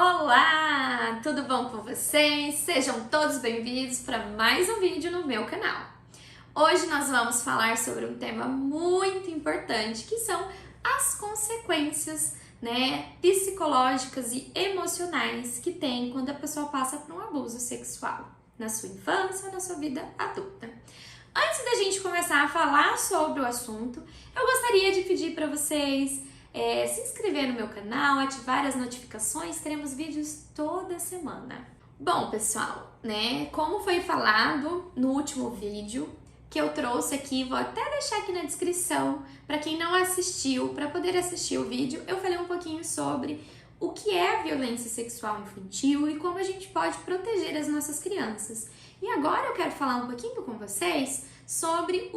Olá, tudo bom com vocês? Sejam todos bem-vindos para mais um vídeo no meu canal. Hoje nós vamos falar sobre um tema muito importante, que são as consequências, psicológicas e emocionais que tem quando a pessoa passa por um abuso sexual na sua infância ou na sua vida adulta. Antes da gente começar a falar sobre o assunto, eu gostaria de pedir para vocês se inscrever no meu canal, ativar as notificações, teremos vídeos toda semana. Bom, pessoal, como foi falado no último vídeo que eu trouxe aqui, vou até deixar aqui na descrição para quem não assistiu, para poder assistir o vídeo, eu falei um pouquinho sobre o que é a violência sexual infantil e como a gente pode proteger as nossas crianças. E agora eu quero falar um pouquinho com vocês sobre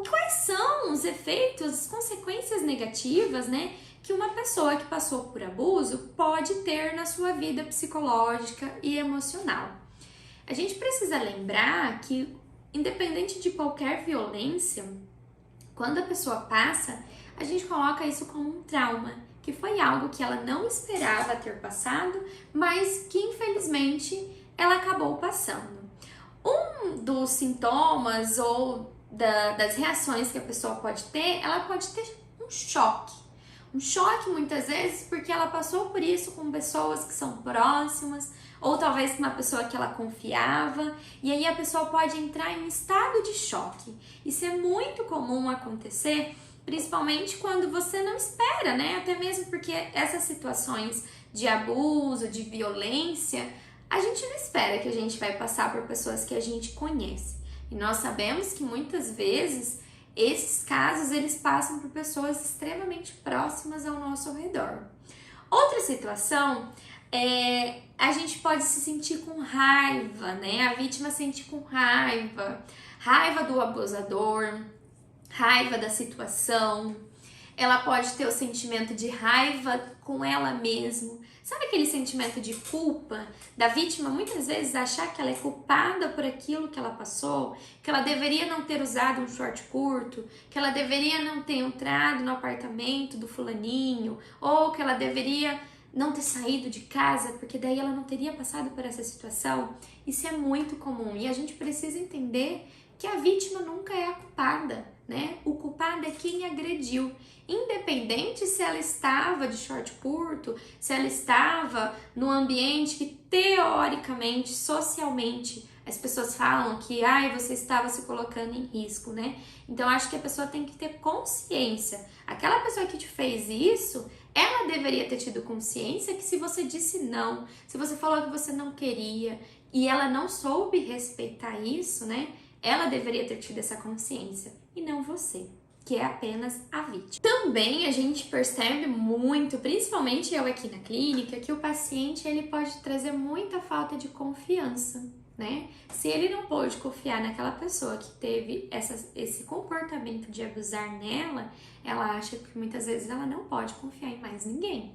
quais são os efeitos, as consequências negativas, que uma pessoa que passou por abuso pode ter na sua vida psicológica e emocional. A gente precisa lembrar que, independente de qualquer violência, quando a pessoa passa, a gente coloca isso como um trauma, que foi algo que ela não esperava ter passado, mas que infelizmente ela acabou passando. Um dos sintomas ou das reações que a pessoa pode ter, ela pode ter um choque. Um choque muitas vezes porque ela passou por isso com pessoas que são próximas, ou talvez com uma pessoa que ela confiava, e aí a pessoa pode entrar em um estado de choque. Isso é muito comum acontecer, principalmente quando você não espera, Até mesmo porque essas situações de abuso, de violência, a gente não espera que a gente vai passar por pessoas que a gente conhece. E nós sabemos que muitas vezes esses casos eles passam por pessoas extremamente próximas ao nosso redor. Outra situação é a gente pode se sentir com raiva, A vítima sente com raiva, raiva do abusador, raiva da situação. Ela pode ter o sentimento de raiva com ela mesma. Sabe aquele sentimento de culpa da vítima muitas vezes achar que ela é culpada por aquilo que ela passou, que ela deveria não ter usado um short curto, que ela deveria não ter entrado no apartamento do fulaninho, ou que ela deveria não ter saído de casa, porque daí ela não teria passado por essa situação. Isso é muito comum e a gente precisa entender que a vítima nunca é a culpada, O culpado é quem agrediu, independente se ela estava de short curto, se ela estava num ambiente que teoricamente, socialmente, as pessoas falam que você estava se colocando em risco, Então acho que a pessoa tem que ter consciência. Aquela pessoa que te fez isso, ela deveria ter tido consciência que se você disse não, se você falou que você não queria e ela não soube respeitar isso, Ela deveria ter tido essa consciência e não você, que é apenas a vítima. Também a gente percebe muito, principalmente eu aqui na clínica, que o paciente ele pode trazer muita falta de confiança, Se ele não pôde confiar naquela pessoa que teve esse comportamento de abusar nela, ela acha que muitas vezes ela não pode confiar em mais ninguém.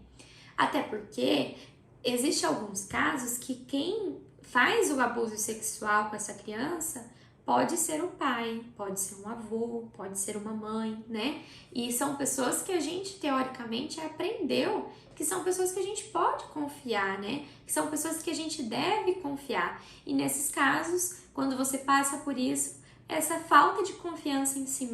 Até porque existem alguns casos que quem faz o abuso sexual com essa criança pode ser o pai, pode ser um avô, pode ser uma mãe, E são pessoas que a gente, teoricamente, aprendeu que são pessoas que a gente pode confiar, Que são pessoas que a gente deve confiar. E nesses casos, quando você passa por isso, essa falta de confiança em si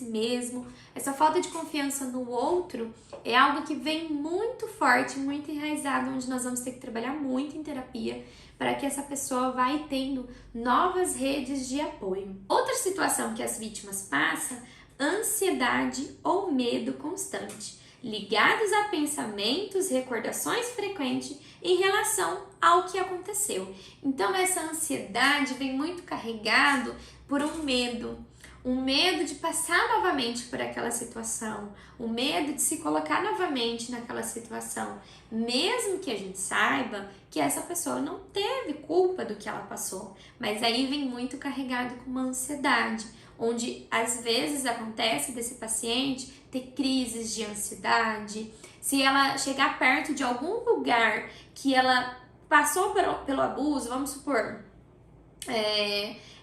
mesmo, essa falta de confiança no outro, é algo que vem muito forte, muito enraizado, onde nós vamos ter que trabalhar muito em terapia, para que essa pessoa vai tendo novas redes de apoio. Outra situação que as vítimas passam, ansiedade ou medo constante, ligados a pensamentos, recordações frequentes em relação ao que aconteceu. Então essa ansiedade vem muito carregado por um medo de passar novamente por aquela situação, o medo de se colocar novamente naquela situação, mesmo que a gente saiba que essa pessoa não teve culpa do que ela passou, mas aí vem muito carregado com uma ansiedade, onde às vezes acontece desse paciente ter crises de ansiedade, se ela chegar perto de algum lugar que ela passou pelo abuso, vamos supor,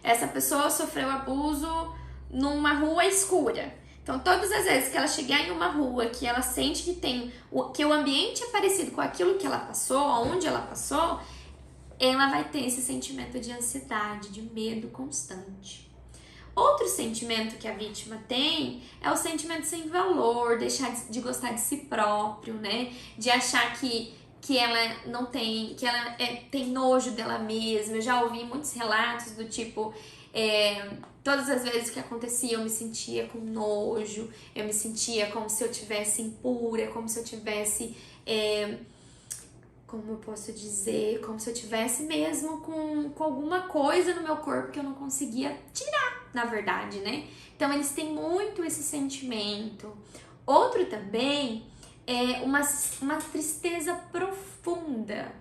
essa pessoa sofreu abuso numa rua escura. Então, todas as vezes que ela chegar em uma rua, que ela sente que o ambiente é parecido com aquilo que ela passou, aonde ela passou, ela vai ter esse sentimento de ansiedade, de medo constante. Outro sentimento que a vítima tem é o sentimento sem valor, deixar de gostar de si próprio, né? De achar que ela não tem, que ela tem nojo dela mesma. Eu já ouvi muitos relatos do tipo, todas as vezes que acontecia eu me sentia com nojo, eu me sentia como se eu tivesse impura, como se eu tivesse, como eu posso dizer, como se eu tivesse mesmo com alguma coisa no meu corpo que eu não conseguia tirar, na verdade, né? Então eles têm muito esse sentimento. Outro também é uma tristeza profunda,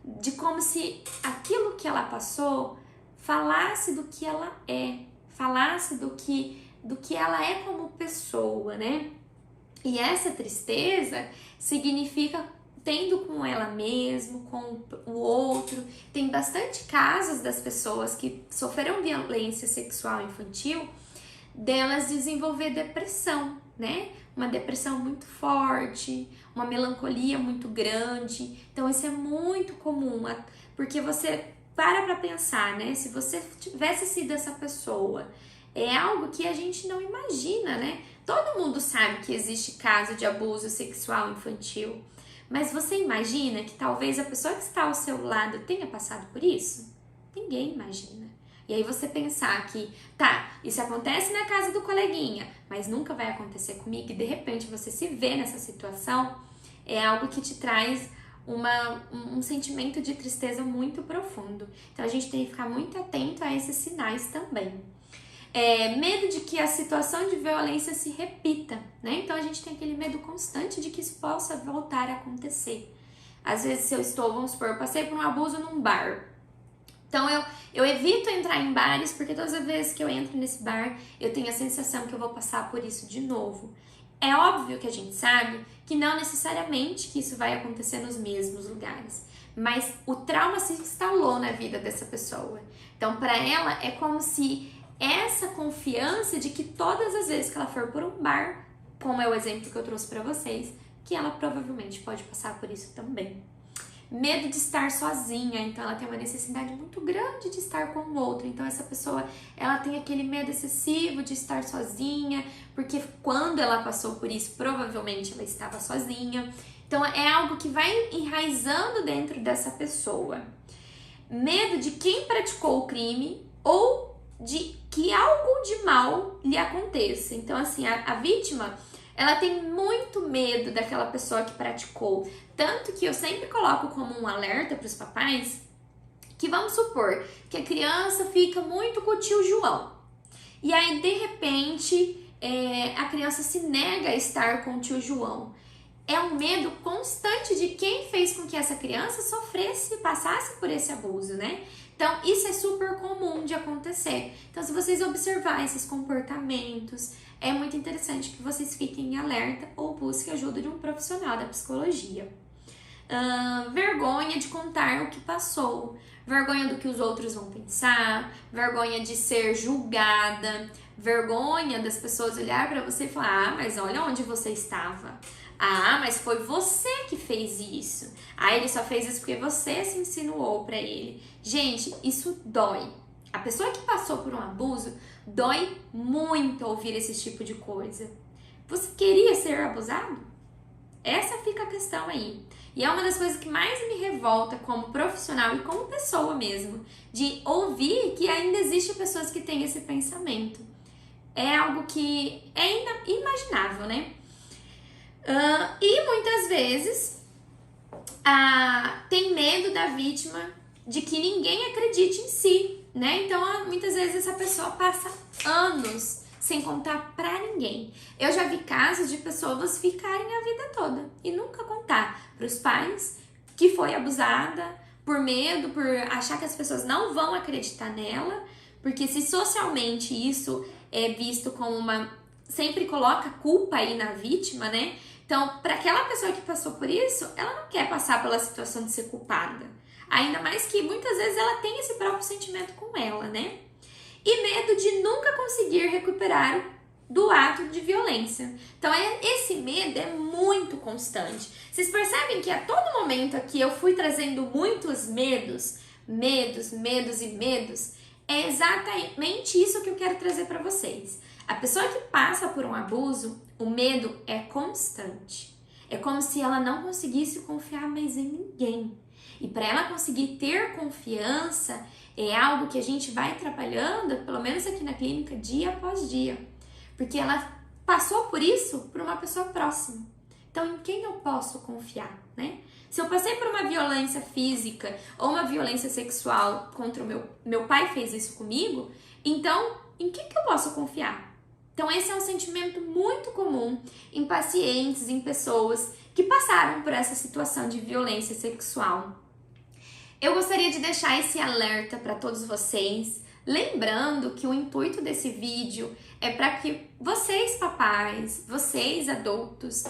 de como se aquilo que ela passou falasse do que ela é, falasse do que ela é como pessoa, né? E essa tristeza significa tendo com ela mesma, com o outro. Tem bastante casos das pessoas que sofreram violência sexual infantil, delas desenvolver depressão, né? Uma depressão muito forte, uma melancolia muito grande. Então isso é muito comum, porque você para pensar, né? Se você tivesse sido essa pessoa, é algo que a gente não imagina, né? Todo mundo sabe que existe caso de abuso sexual infantil, mas você imagina que talvez a pessoa que está ao seu lado tenha passado por isso? Ninguém imagina. E aí você pensar que, tá, isso acontece na casa do coleguinha, mas nunca vai acontecer comigo, e de repente você se vê nessa situação, é algo que te traz um sentimento de tristeza muito profundo. Então a gente tem que ficar muito atento a esses sinais também. Medo de que a situação de violência se repita, né? Então a gente tem aquele medo constante de que isso possa voltar a acontecer. Às vezes, se eu estou, vamos supor, eu passei por um abuso num bar. Então eu evito entrar em bares, porque todas as vezes que eu entro nesse bar, eu tenho a sensação que eu vou passar por isso de novo. É óbvio que a gente sabe que não necessariamente que isso vai acontecer nos mesmos lugares, mas o trauma se instalou na vida dessa pessoa. Então, para ela, é como se essa confiança de que todas as vezes que ela for por um bar, como é o exemplo que eu trouxe para vocês, que ela provavelmente pode passar por isso também. Medo de estar sozinha, então ela tem uma necessidade muito grande de estar com o outro. Então essa pessoa, ela tem aquele medo excessivo de estar sozinha, porque quando ela passou por isso, provavelmente ela estava sozinha. Então é algo que vai enraizando dentro dessa pessoa. Medo de quem praticou o crime ou de que algo de mal lhe aconteça. Então assim, a vítima, ela tem muito medo daquela pessoa que praticou. Tanto que eu sempre coloco como um alerta para os papais que vamos supor que a criança fica muito com o tio João. E aí, de repente, a criança se nega a estar com o tio João. É um medo constante de quem fez com que essa criança sofresse, passasse por esse abuso, né? Então, isso é super comum de acontecer. Então, se vocês observarem esses comportamentos, é muito interessante que vocês fiquem em alerta ou busquem ajuda de um profissional da psicologia. Vergonha de contar o que passou, vergonha do que os outros vão pensar, vergonha de ser julgada, vergonha das pessoas olhar para você e falar: ah, mas olha onde você estava. Ah, mas foi você que fez isso. Ah, ele só fez isso porque você se insinuou para ele. Gente, isso dói. A pessoa que passou por um abuso, dói muito ouvir esse tipo de coisa. Você queria ser abusado? Essa fica a questão aí. E é uma das coisas que mais me revolta como profissional e como pessoa mesmo, de ouvir que ainda existem pessoas que têm esse pensamento. É algo que é inimaginável, né? E muitas vezes tem medo da vítima de que ninguém acredite em si, né? Então, muitas vezes essa pessoa passa anos sem contar pra ninguém. Eu já vi casos de pessoas ficarem a vida toda e nunca contar pros pais que foi abusada, por medo, por achar que as pessoas não vão acreditar nela, porque se socialmente isso é visto como sempre coloca culpa aí na vítima, né? Então, para aquela pessoa que passou por isso, ela não quer passar pela situação de ser culpada. Ainda mais que muitas vezes ela tem esse próprio sentimento com ela, né? E medo de nunca conseguir recuperar do ato de violência. Então, esse medo é muito constante. Vocês percebem que a todo momento aqui eu fui trazendo muitos medos, é exatamente isso que eu quero trazer para vocês. A pessoa que passa por um abuso, o medo é constante. É como se ela não conseguisse confiar mais em ninguém. E para ela conseguir ter confiança, é algo que a gente vai trabalhando, pelo menos aqui na clínica, dia após dia. Porque ela passou por isso por uma pessoa próxima. Então, em quem eu posso confiar, né? Se eu passei por uma violência física ou uma violência sexual contra o meu pai fez isso comigo, então, em quem que eu posso confiar? Então, esse é um sentimento muito comum em pacientes, em pessoas que passaram por essa situação de violência sexual. Eu gostaria de deixar esse alerta para todos vocês, lembrando que o intuito desse vídeo é para que vocês, papais, vocês, adultos,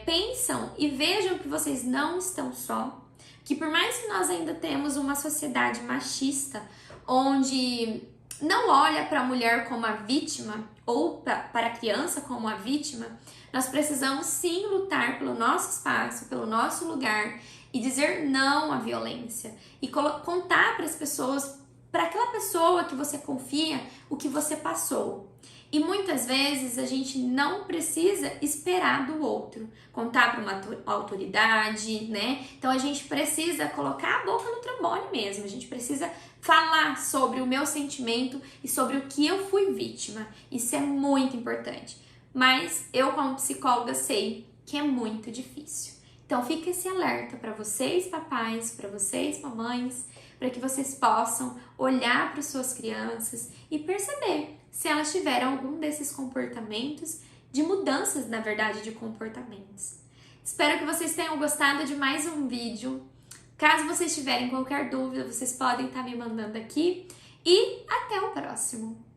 pensam e vejam que vocês não estão só, que por mais que nós ainda temos uma sociedade machista, onde não olha para a mulher como a vítima ou para a criança como a vítima, nós precisamos sim lutar pelo nosso espaço, pelo nosso lugar e dizer não à violência e contar para as pessoas, para aquela pessoa que você confia, o que você passou. E muitas vezes a gente não precisa esperar do outro, contar para uma autoridade, né? Então a gente precisa colocar a boca no trombone mesmo, a gente precisa falar sobre o meu sentimento e sobre o que eu fui vítima. Isso é muito importante. Mas eu, como psicóloga, sei que é muito difícil. Então fica esse alerta para vocês, papais, para vocês, mamães, para que vocês possam olhar para suas crianças e perceber se elas tiveram algum desses comportamentos, de mudanças, na verdade, de comportamentos. Espero que vocês tenham gostado de mais um vídeo. Caso vocês tiverem qualquer dúvida, vocês podem estar me mandando aqui. E até o próximo!